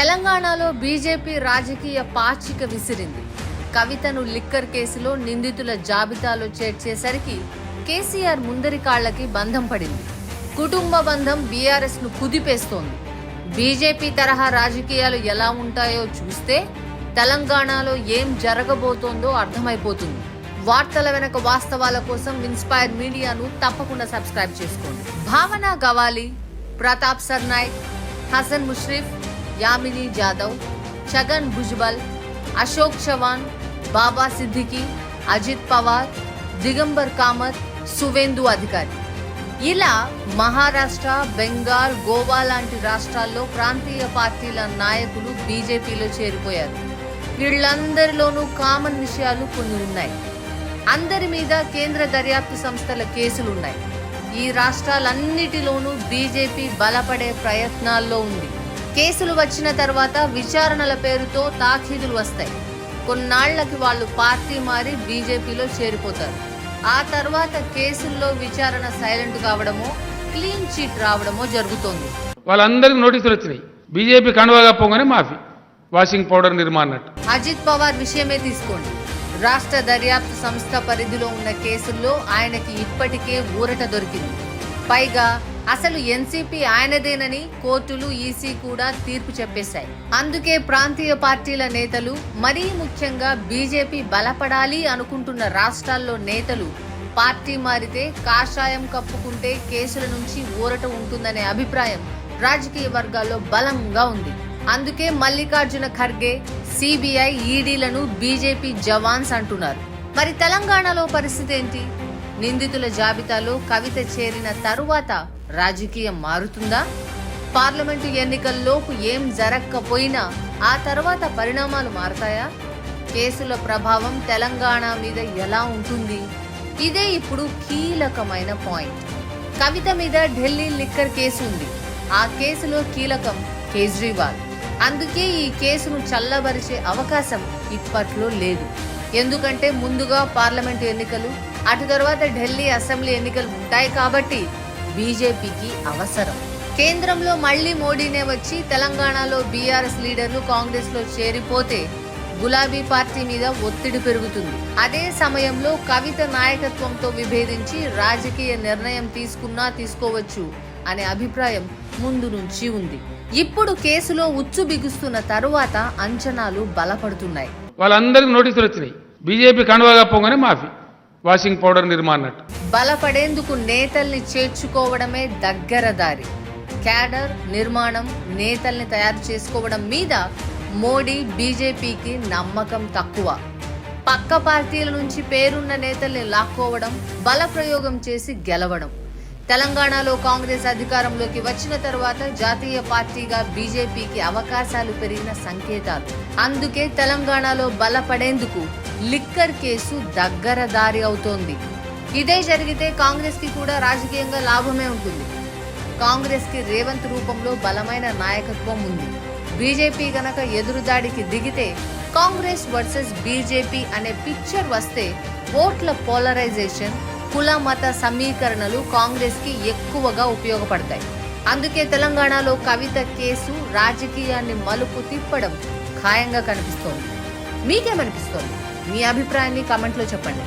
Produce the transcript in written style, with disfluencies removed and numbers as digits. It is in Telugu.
తెలంగాణలో బీజేపీ రాజకీయ పాచిక విసిరింది. కవితను లిక్కర్ కేసులో నిందితుల జాబితాలో చేర్చేసరికి కేసీఆర్ ముందరి కాళ్లకి బంధం పడింది. కుటుంబ బంధం బీఆర్ఎస్ ను కుదిపేస్తోంది. బీజేపీ తరహా రాజకీయాలు ఎలా ఉంటాయో చూస్తే తెలంగాణలో ఏం జరగబోతోందో అర్థమైపోతుంది. వార్తల వెనక వాస్తవాల కోసం ఇన్స్పైర్ మీడియాను తప్పకుండా సబ్స్క్రైబ్ చేసుకోండి. భావన గవాలి, ప్రతాప్ సర్నాయక్, హసన్ ముష్రిఫ్, యామిని జాదవ్, ఛగన్ భుజబల్, అశోక్ చవాన్, బాబా సిద్దికి, అజిత్ పవార్, దిగంబర్ కామత్, సువేందు అధికారి ఇలా మహారాష్ట్ర, బెంగాల్, గోవా లాంటి రాష్ట్రాల్లో ప్రాంతీయ పార్టీల నాయకులు బీజేపీలో చేరిపోయారు. వీళ్ళందరిలోనూ కామన్ విషయాలు కొన్ని ఉన్నాయి. అందరి మీద కేంద్ర దర్యాప్తు సంస్థల కేసులున్నాయి. ఈ రాష్ట్రాలన్నిటిలోనూ బీజేపీ బలపడే ప్రయత్నాల్లో ఉంది. కేసులు వచ్చిన తర్వాత విచారణల పేరుతో తాఖీదులు వస్తాయి. కొన్నాళ్లకి వాళ్ళు పార్టీ మారి బీజేపీలో చేరిపోతారు. ఆ తర్వాత కేసుల్లో విచారణ సైలెంట్ కావడమో, క్లీన్ చీట్ రావడమో జరుగుతోంది. వాళ్ళందరికీ నోటీసులు వచ్చినాయి. బీజేపీ కండువాగా పోగానే మాఫీ, వాషింగ్ పౌడర్ నిర్మాణట్టు. అజిత్ పవార్ విషయమే తీసుకోండి. రాష్ట్ర దర్యాప్తు సంస్థ పరిధిలో ఉన్న కేసుల్లో ఆయనకి ఇప్పటికే ఊరట దొరికింది. పైగా అసలు ఎన్సీపీ ఆయనదేనని కోర్టులు, ఈసీ కూడా తీర్పు చెప్పేశాయి. అందుకే ప్రాంతీయ పార్టీల నేతలు, మరీ ముఖ్యంగా బీజేపీ బలపడాలి అనుకుంటున్న రాష్ట్రాల్లో నేతలు పార్టీ మారితే కాషాయం కప్పుకుంటే కేసుల నుంచి ఊరట ఉంటుందనే అభిప్రాయం రాజకీయ వర్గాల్లో బలంగా ఉంది. అందుకే మల్లికార్జున ఖర్గే, సిబిఐ, ఈడీలను బీజేపీ జవాన్స్ అంటున్నారు. మరి తెలంగాణలో పరిస్థితి ఏంటి? నిందితుల జాబితాలో కవిత చేరిన తరువాత రాజకీయం మారుతుందా? పార్లమెంటు ఎన్నికల్లోపు ఏం జరగకపోయినా ఆ తర్వాత పరిణామాలు మారతాయా? కేసుల ప్రభావం తెలంగాణ మీద ఎలా ఉంటుంది? ఇదే ఇప్పుడు కీలకమైన పాయింట్. కవిత మీద ఢిల్లీ లిక్కర్ కేసు ఉంది. ఆ కేసులో కీలకం కేజ్రీవాల్. అందుకే ఈ కేసును చల్లబరిచే అవకాశం ఇప్పట్లో లేదు. ఎందుకంటే ముందుగా పార్లమెంటు ఎన్నికలు, అటు తర్వాత ఢిల్లీ అసెంబ్లీ ఎన్నికలు ఉంటాయి కాబట్టి బీజేపీకి అవసరం. కేంద్రంలో మళ్లీ మోడీనే వచ్చి తెలంగాణలో బీఆర్ఎస్ లీడర్లు కాంగ్రెస్ లో చేరిపోతే గులాబీ పార్టీ మీద ఒత్తిడి పెరుగుతుంది. అదే సమయంలో కవిత నాయకత్వంతో విభేదించి రాజకీయ నిర్ణయం తీసుకున్నా తీసుకోవచ్చు అనే అభిప్రాయం ముందు నుంచి ఉంది. ఇప్పుడు కేసులో ఉచ్చు బిగుస్తున్న తరువాత అంచనాలు బలపడుతున్నాయి. వాళ్ళందరికీ నోటీసులు వచ్చినాయి. బీజేపీ కండువాగా పోగానే మాఫీ, వాషింగ్ పౌడర్ నిర్మాణట్టు. బలపడేందుకు నేతల్ని చేర్చుకోవడమే దగ్గర దారి. క్యాడర్ నిర్మాణం, నేతల్ని తయారు చేసుకోవడం మీద మోడీ, బీజేపీకి నమ్మకం తక్కువ. పక్క పార్టీల నుంచి పేరున్న నేతల్ని లాక్కోవడం, బల ప్రయోగం చేసి గెలవడం. తెలంగాణలో కాంగ్రెస్ అధికారంలోకి వచ్చిన తర్వాత జాతీయ పార్టీగా బీజేపీకి అవకాశాలు పెరిగిన సంకేతాలు. అందుకే తెలంగాణలో బలపడేందుకు లిక్కర్ కేసు దగ్గర దారి అవుతోంది. ఇదే జరిగితే కాంగ్రెస్ కి కూడా రాజకీయంగా లాభమే ఉంటుంది. కాంగ్రెస్ కి రేవంత్ రూపంలో బలమైన నాయకత్వం ఉంది. బీజేపీ గనక ఎదురుదాడికి దిగితే కాంగ్రెస్ వర్సెస్ బీజేపీ అనే పిక్చర్ వస్తే ఓట్ల పోలరైజేషన్, కుల మత సమీకరణలు కాంగ్రెస్ కి ఎక్కువగా ఉపయోగపడతాయి. అందుకే తెలంగాణలో కవిత కేసు రాజకీయాన్ని మలుపు తిప్పడం ఖాయంగా కనిపిస్తోంది. మీకేమనిపిస్తోంది? మీ అభిప్రాయాన్ని కామెంట్లో చెప్పండి.